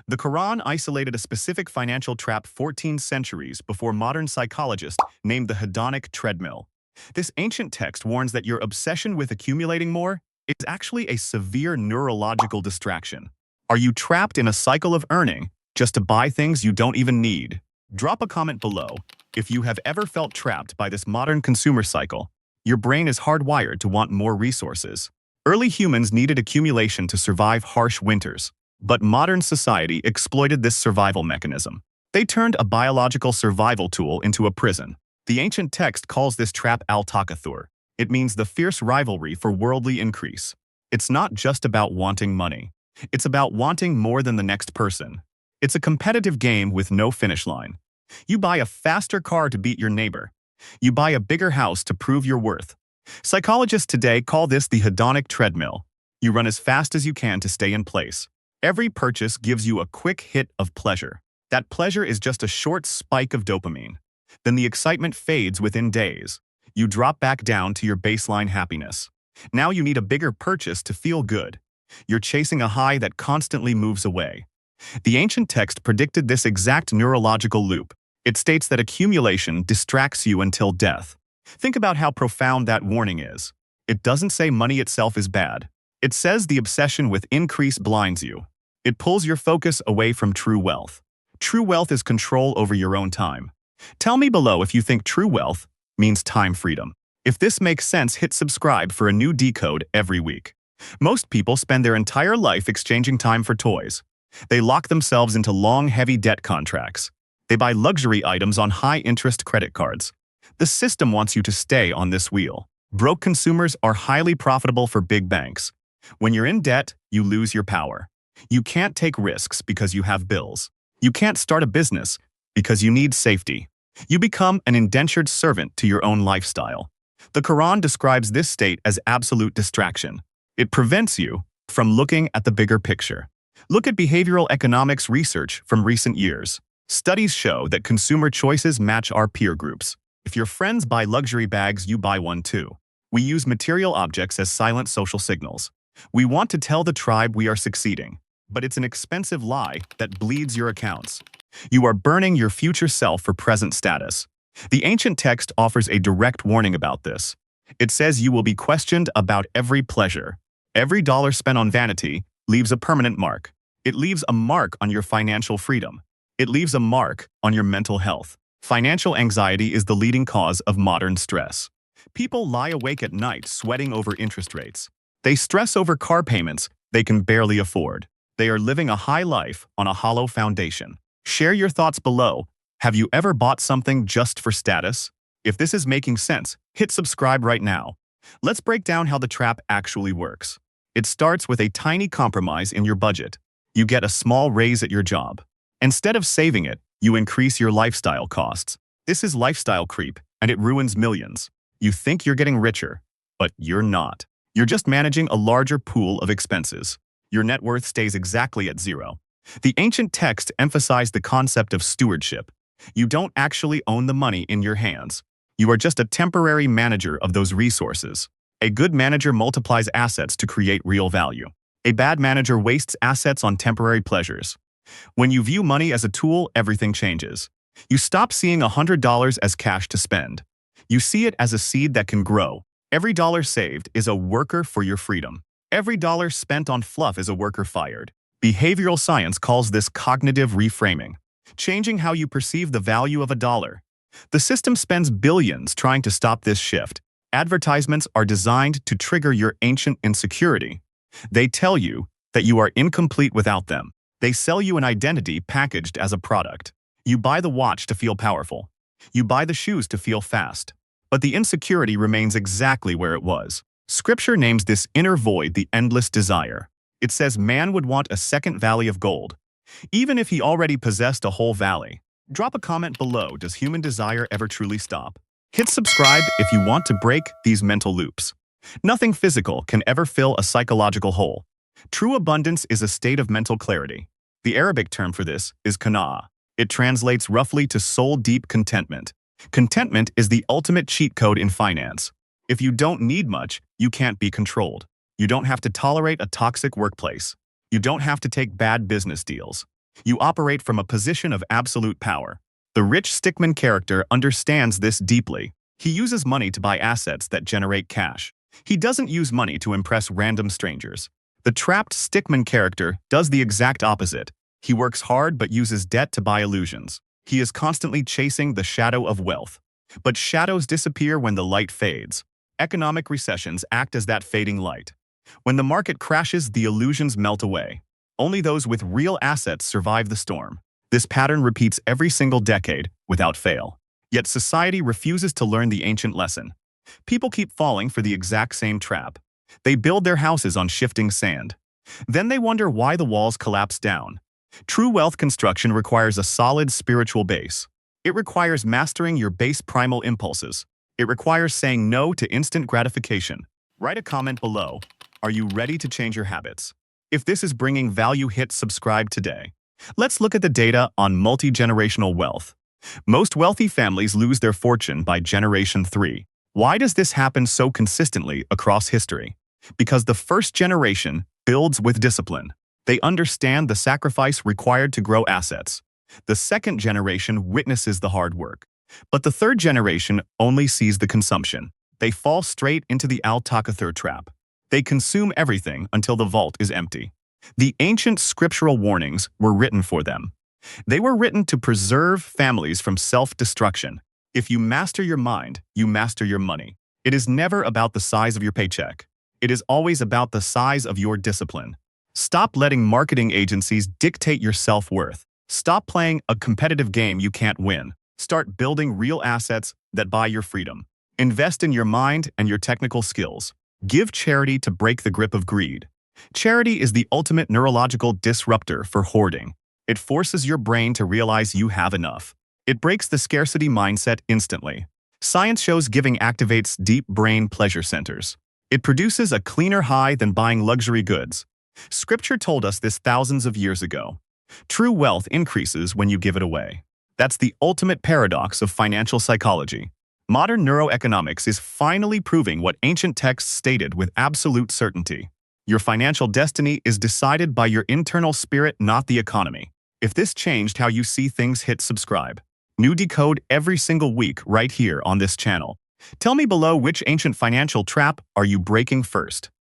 The Quran isolated a specific financial trap 14 centuries before modern psychologists named the Hedonic Treadmill. This ancient text warns that your obsession with accumulating more is actually a severe neurological distraction. Are you trapped in a cycle of earning just to buy things you don't even need? Drop a comment below if you have ever felt trapped by this modern consumer cycle. Your brain is hardwired to want more resources. Early humans needed accumulation to survive harsh winters, but modern society exploited this survival mechanism. They turned a biological survival tool into a prison. The ancient text calls this trap Al-Takathur. It means the fierce rivalry for worldly increase. It's not just about wanting money. It's about wanting more than the next person. It's a competitive game with no finish line. You buy a faster car to beat your neighbor. You buy a bigger house to prove your worth. Psychologists today call this the hedonic treadmill. You run as fast as you can to stay in place. Every purchase gives you a quick hit of pleasure. That pleasure is just a short spike of dopamine. Then the excitement fades within days. You drop back down to your baseline happiness. Now you need a bigger purchase to feel good. You're chasing a high that constantly moves away. The ancient text predicted this exact neurological loop. It states that accumulation distracts you until death. Think about how profound that warning is. It doesn't say money itself is bad. It says the obsession with increase blinds you. It pulls your focus away from true wealth. True wealth is control over your own time. Tell me below if you think true wealth means time freedom. If this makes sense, hit subscribe for a new decode every week. Most people spend their entire life exchanging time for toys. They lock themselves into long, heavy debt contracts. They buy luxury items on high-interest credit cards. The system wants you to stay on this wheel. Broke consumers are highly profitable for big banks. When you're in debt, you lose your power. You can't take risks because you have bills. You can't start a business because you need safety. You become an indentured servant to your own lifestyle. The Quran describes this state as absolute distraction. It prevents you from looking at the bigger picture. Look at behavioral economics research from recent years. Studies show that consumer choices match our peer groups. If your friends buy luxury bags, you buy one too. We use material objects as silent social signals. We want to tell the tribe we are succeeding, but it's an expensive lie that bleeds your accounts. You are burning your future self for present status. The ancient text offers a direct warning about this. It says you will be questioned about every pleasure. Every dollar spent on vanity leaves a permanent mark. It leaves a mark on your financial freedom. It leaves a mark on your mental health. Financial anxiety is the leading cause of modern stress. People lie awake at night sweating over interest rates. They stress over car payments they can barely afford. They are living a high life on a hollow foundation. Share your thoughts below. Have you ever bought something just for status? If this is making sense, hit subscribe right now. Let's break down how the trap actually works. It starts with a tiny compromise in your budget. You get a small raise at your job. Instead of saving it, you increase your lifestyle costs. This is lifestyle creep, and it ruins millions. You think you're getting richer, but you're not. You're just managing a larger pool of expenses. Your net worth stays exactly at zero. The ancient text emphasized the concept of stewardship. You don't actually own the money in your hands. You are just a temporary manager of those resources. A good manager multiplies assets to create real value. A bad manager wastes assets on temporary pleasures. When you view money as a tool, everything changes. You stop seeing $100 as cash to spend. You see it as a seed that can grow. Every dollar saved is a worker for your freedom. Every dollar spent on fluff is a worker fired. Behavioral science calls this cognitive reframing, changing how you perceive the value of a dollar. The system spends billions trying to stop this shift. Advertisements are designed to trigger your ancient insecurity. They tell you that you are incomplete without them. They sell you an identity packaged as a product. You buy the watch to feel powerful. You buy the shoes to feel fast. But the insecurity remains exactly where it was. Scripture names this inner void the endless desire. It says man would want a second valley of gold, even if he already possessed a whole valley. Drop a comment below. Does human desire ever truly stop? Hit subscribe if you want to break these mental loops. Nothing physical can ever fill a psychological hole. True abundance is a state of mental clarity. The Arabic term for this is Qana'ah. It translates roughly to soul-deep contentment. Contentment is the ultimate cheat code in finance. If you don't need much, you can't be controlled. You don't have to tolerate a toxic workplace. You don't have to take bad business deals. You operate from a position of absolute power. The rich stickman character understands this deeply. He uses money to buy assets that generate cash. He doesn't use money to impress random strangers. The trapped stickman character does the exact opposite. He works hard but uses debt to buy illusions. He is constantly chasing the shadow of wealth. But shadows disappear when the light fades. Economic recessions act as that fading light. When the market crashes, the illusions melt away. Only those with real assets survive the storm. This pattern repeats every single decade, without fail. Yet society refuses to learn the ancient lesson. People keep falling for the exact same trap. They build their houses on shifting sand. Then they wonder why the walls collapse down. True wealth construction requires a solid spiritual base. It requires mastering your base primal impulses. It requires saying no to instant gratification. Write a comment below. Are you ready to change your habits? If this is bringing value, hit subscribe today. Let's look at the data on multi-generational wealth. Most wealthy families lose their fortune by generation 3. Why does this happen so consistently across history? Because the first generation builds with discipline. They understand the sacrifice required to grow assets. The second generation witnesses the hard work. But the third generation only sees the consumption. They fall straight into the Al-Takathur trap. They consume everything until the vault is empty. The ancient scriptural warnings were written for them. They were written to preserve families from self-destruction. If you master your mind, you master your money. It is never about the size of your paycheck. It is always about the size of your discipline. Stop letting marketing agencies dictate your self-worth. Stop playing a competitive game you can't win. Start building real assets that buy your freedom. Invest in your mind and your technical skills. Give charity to break the grip of greed. Charity is the ultimate neurological disruptor for hoarding. It forces your brain to realize you have enough. It breaks the scarcity mindset instantly. Science shows giving activates deep brain pleasure centers. It produces a cleaner high than buying luxury goods. Scripture told us this thousands of years ago. True wealth increases when you give it away. That's the ultimate paradox of financial psychology. Modern neuroeconomics is finally proving what ancient texts stated with absolute certainty. Your financial destiny is decided by your internal spirit, not the economy. If this changed how you see things, hit subscribe. New decode every single week right here on this channel. Tell me below, which ancient financial trap are you breaking first?